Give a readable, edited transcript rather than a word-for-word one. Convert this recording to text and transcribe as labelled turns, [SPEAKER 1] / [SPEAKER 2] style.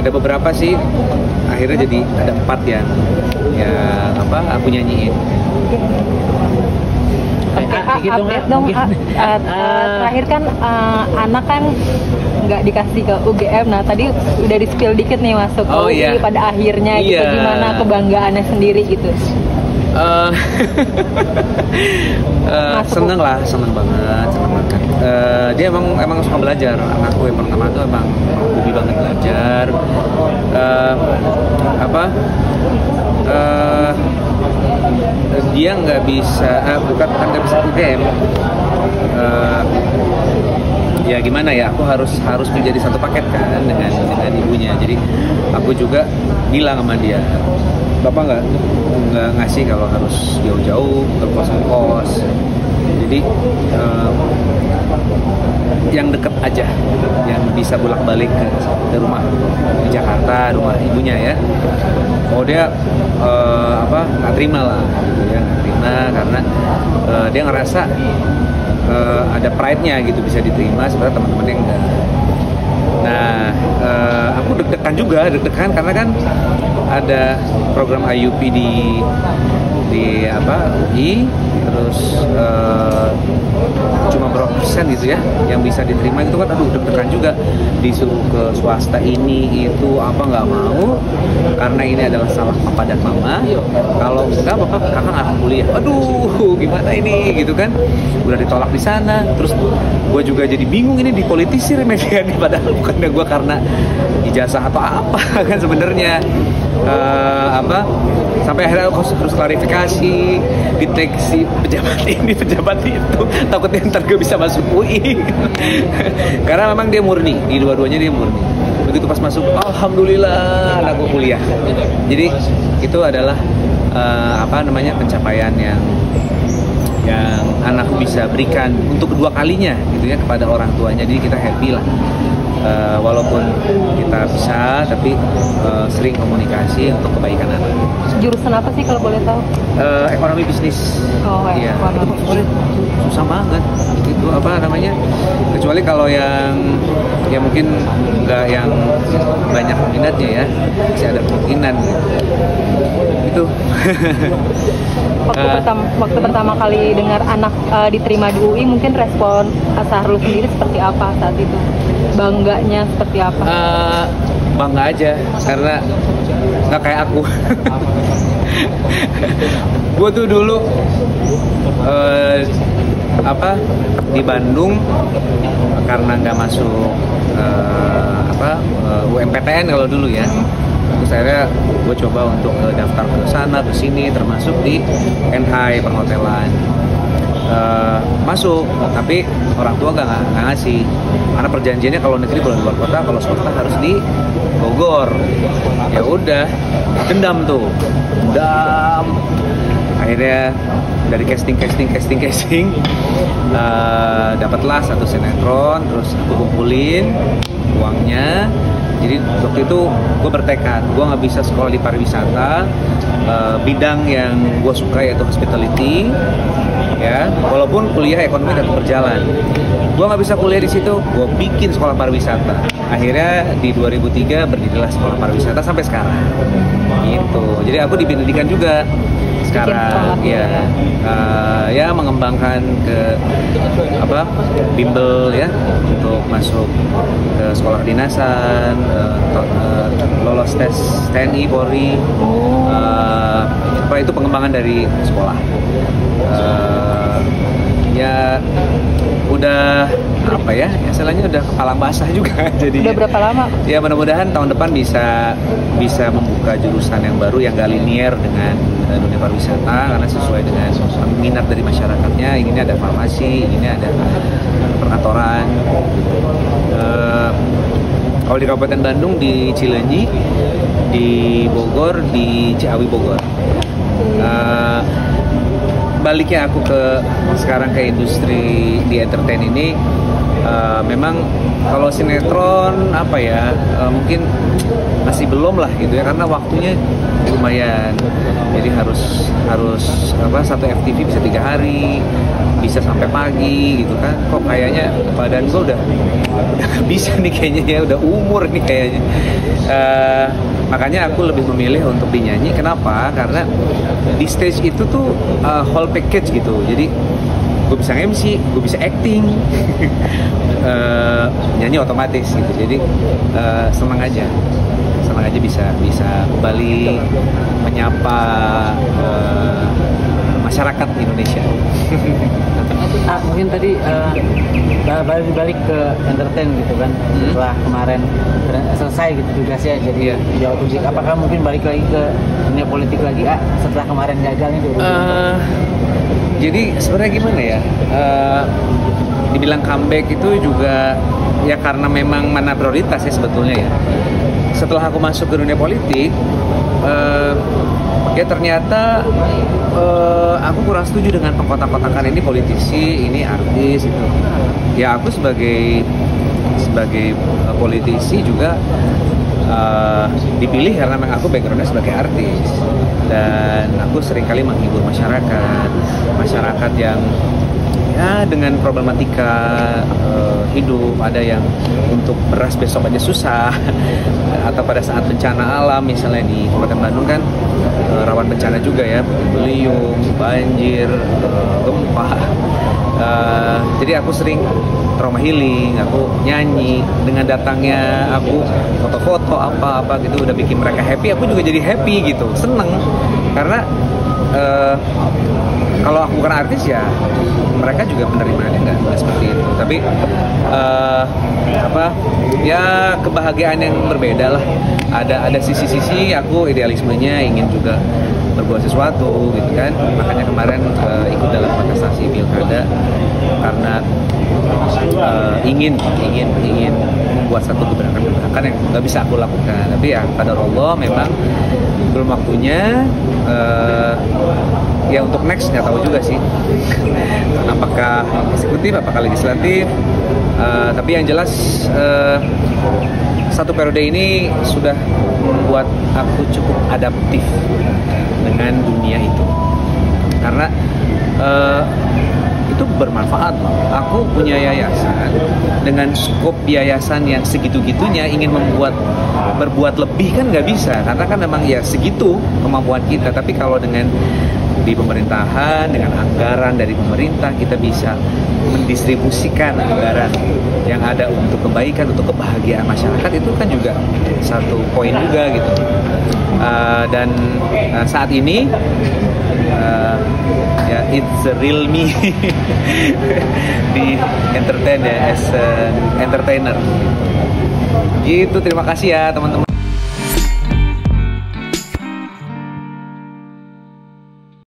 [SPEAKER 1] ada beberapa sih akhirnya jadi ada 4 yang aku nyanyiin.
[SPEAKER 2] Update dong. Terakhir kan anak kan nggak dikasih ke UGM. Nah tadi udah di spill dikit nih masuk ke UI pada akhirnya gitu. Gimana kebanggaannya sendiri gitu?
[SPEAKER 1] Seneng banget. Dia emang suka belajar. Anakku yang pertama tuh emang hobi banget belajar. Dia nggak bisa, bukan nggak bisa UGM. Ya gimana ya, aku harus menjadi satu paket kan dengan ibunya. Jadi aku juga bilang sama dia, Bapak nggak ngasih kalau harus jauh-jauh ke kos. Jadi yang deket aja, yang bisa bolak-balik ke rumah di Jakarta, rumah ibunya ya. Oh dia nggak terima lah, gitu ya, nggak terima karena dia ngerasa ada pride-nya gitu, bisa diterima sebenarnya teman-teman yang enggak. Nah, aku deg-degan karena kan ada program IUP di UI, terus cuma berapa persen gitu ya yang bisa diterima, itu kan aduh deg-degan juga, disuruh ke swasta ini itu nggak mau karena ini adalah salah papa dan mama, kalau enggak bapak kakak nggak akan kuliah. Aduh gimana ini gitu kan, udah ditolak di sana, terus gue juga jadi bingung ini dipolitisir media nih, padahal bukannya gue karena ijazah atau apa kan sebenarnya. Sampai akhirnya aku terus klarifikasi, deteksi pejabat ini pejabat itu, takutnya ntar gue bisa masuk UI. Karena memang dia murni, di dua-duanya dia murni. Begitu pas masuk, alhamdulillah aku kuliah. Jadi itu adalah pencapaian yang anakku bisa berikan untuk kedua kalinya gitu ya kepada orang tuanya. Jadi kita happy lah. Walaupun kita bisa, tapi sering komunikasi untuk kebaikan anak.
[SPEAKER 2] Jurusan apa sih kalau boleh tahu?
[SPEAKER 1] Ekonomi bisnis. Iya. Susah banget. Itu kecuali kalau yang mungkin nggak yang banyak minatnya ya, masih ada kemungkinan. Itu.
[SPEAKER 2] Waktu pertama kali dengar anak diterima di UI, mungkin respon Sahrul sendiri seperti apa saat itu? Bangganya seperti apa?
[SPEAKER 1] Bangga aja karena nggak kayak aku. Gue tuh dulu di Bandung karena nggak masuk UMPTN kalau dulu ya. Terus akhirnya gue coba untuk daftar ke sana ke sini, termasuk di NHI perhotelan. Masuk, tapi orang tua nggak ngasih karena perjanjiannya kalau negeri boleh luar kota, kalau swasta harus di Bogor. Ya udah, dendam akhirnya dari casting dapatlah satu sinetron, terus aku kumpulin uangnya. Jadi waktu itu gue bertekad, gue nggak bisa sekolah di pariwisata, bidang yang gue suka yaitu hospitality, ya. Walaupun kuliah ekonomi tetap berjalan, gue nggak bisa kuliah di situ, gue bikin sekolah pariwisata. Akhirnya di 2003 berdirilah sekolah pariwisata sampai sekarang. Gitu. Jadi aku di pendidikan juga sekarang, ya mengembangkan ke bimbel ya untuk masuk ke sekolah kedinasan, lolos tes TNI Polri, itu pengembangan dari sekolah. Ya udah istilahnya udah kepala basah juga. Jadi
[SPEAKER 2] udah berapa lama?
[SPEAKER 1] Ya mudah-mudahan tahun depan bisa membuka jurusan yang baru yang gak linier dengan dunia pariwisata, karena sesuai dengan minat dari masyarakatnya. Ini ada farmasi, ini ada perkantoran. Kalau di Kabupaten Bandung di Cileunyi, di Bogor di Ciawi Bogor. Baliknya aku sekarang ke industri di entertain ini, memang kalau sinetron mungkin masih belum lah gitu ya, karena waktunya lumayan. Jadi harus satu FTV bisa 3 hari, bisa sampai pagi gitu kan, kok kayaknya badan gue udah gak bisa nih kayaknya ya, udah umur nih kayaknya. Makanya aku lebih memilih untuk dinyanyi. Kenapa? Karena di stage itu tuh whole package gitu. Jadi gue bisa MC, gue bisa acting, nyanyi otomatis gitu. Jadi senang aja bisa kembali menyapa masyarakat Indonesia.
[SPEAKER 3] Mungkin tadi balik ke entertain gitu kan, setelah kemarin selesai gitu tugasnya jadi Jawa Musik, apakah mungkin balik lagi ke dunia politik lagi setelah kemarin gagal nih?
[SPEAKER 1] Jadi sebenarnya gimana ya, dibilang comeback itu juga ya karena memang mana prioritas ya sebetulnya ya. Setelah aku masuk ke dunia politik, ya ternyata aku kurang setuju dengan pengkotak-kotakan ini politisi, ini artis itu. Ya aku sebagai politisi juga dipilih karena memang aku backgroundnya sebagai artis, dan aku seringkali menghibur masyarakat yang ya dengan problematika hidup, ada yang untuk beras besok aja susah, atau pada saat bencana alam misalnya di Kabupaten Bandung kan rawan bencana juga ya, beliung, banjir, gempa. Jadi aku sering trauma healing, aku nyanyi, dengan datangnya aku foto-foto apa gitu udah bikin mereka happy, aku juga jadi happy gitu, seneng. Karena kalau aku bukan artis ya mereka juga penerimaannya nggak seperti itu. Tapi ya kebahagiaan yang berbeda lah. Ada sisi-sisi aku idealismenya ingin juga berbuat sesuatu gitu kan. Makanya kemarin ikut dalam kontestasi pilkada karena ingin membuat satu gebrakan yang nggak bisa aku lakukan. Tapi ya pada Allah memang belum waktunya. Ya untuk next nggak tahu juga sih apakah eksekutif, apakah legislatif, tapi yang jelas satu periode ini sudah membuat aku cukup adaptif dengan dunia itu, karena itu bermanfaat. Aku punya yayasan, dengan skop yayasan yang segitu-gitunya ingin berbuat lebih kan nggak bisa, karena kan memang ya segitu kemampuan kita. Tapi kalau dengan di pemerintahan, dengan anggaran dari pemerintah, kita bisa mendistribusikan anggaran yang ada untuk kebaikan, untuk kebahagiaan masyarakat, itu kan juga satu poin juga gitu. Dan saat ini ya it's a real me di entertain ya, as an entertainer gitu. Terima kasih ya teman-teman.